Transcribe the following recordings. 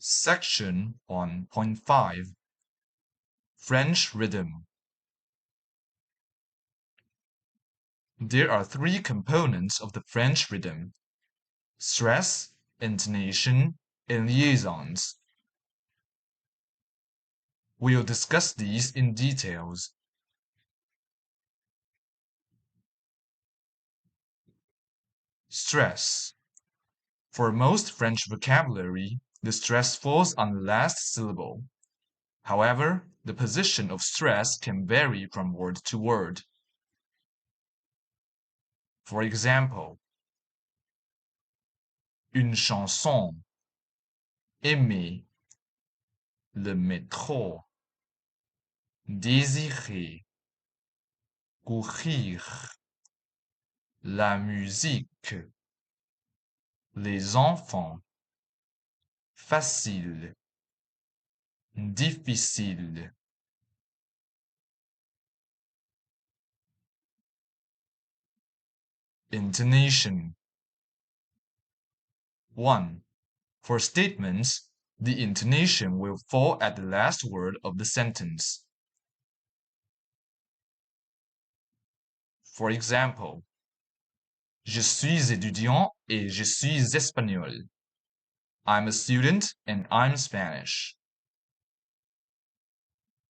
Section 1.5 French Rhythm. There are three components of the French rhythm: stress, intonation, and liaisons. We'll discuss these in details. Stress. For most French vocabulary, the stress falls on the last syllable. However, the position of stress can vary from word to word. For example, une chanson, aimer, le métro, désirer, courir, la musique, les enfants, facile, difficile. Intonation. 1. For statements, the intonation will fall at the last word of the sentence. For example, je suis étudiant et je suis espagnol. I'm a student and I'm Spanish.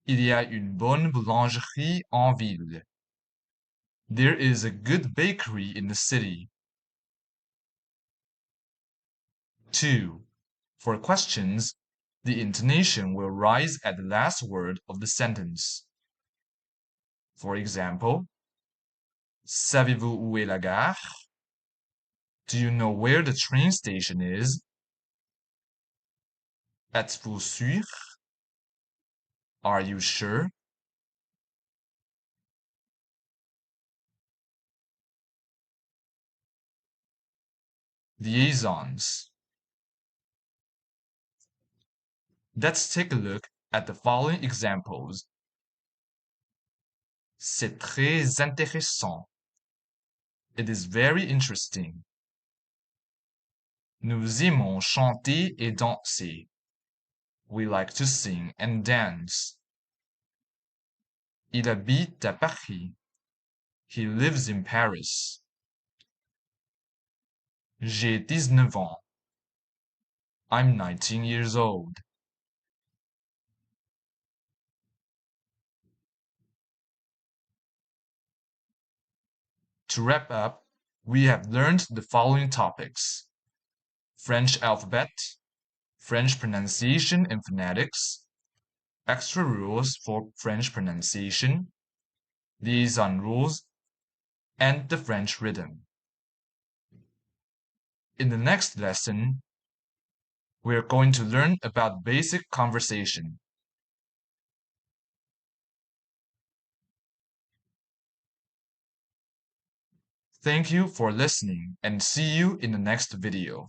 Il y a une bonne boulangerie en ville. There is a good bakery in the city. 2. For questions, the intonation will rise at the last word of the sentence. For example, savez-vous où est la gare? Do you know where the train station is? Êtes-vous sûr? Are you sure? Liaisons. Let's take a look at the following examples. C'est très intéressant. It is very interesting. Nous aimons chanter et danser. We like to sing and dance. Il habite à Paris. He lives in Paris. J'ai 19 ans. I'm 19 years old. To wrap up, we have learned the following topics: French alphabet, French pronunciation and phonetics, extra rules for French pronunciation, liaison rules, and the French rhythm. In the next lesson, we are going to learn about basic conversation. Thank you for listening and see you in the next video.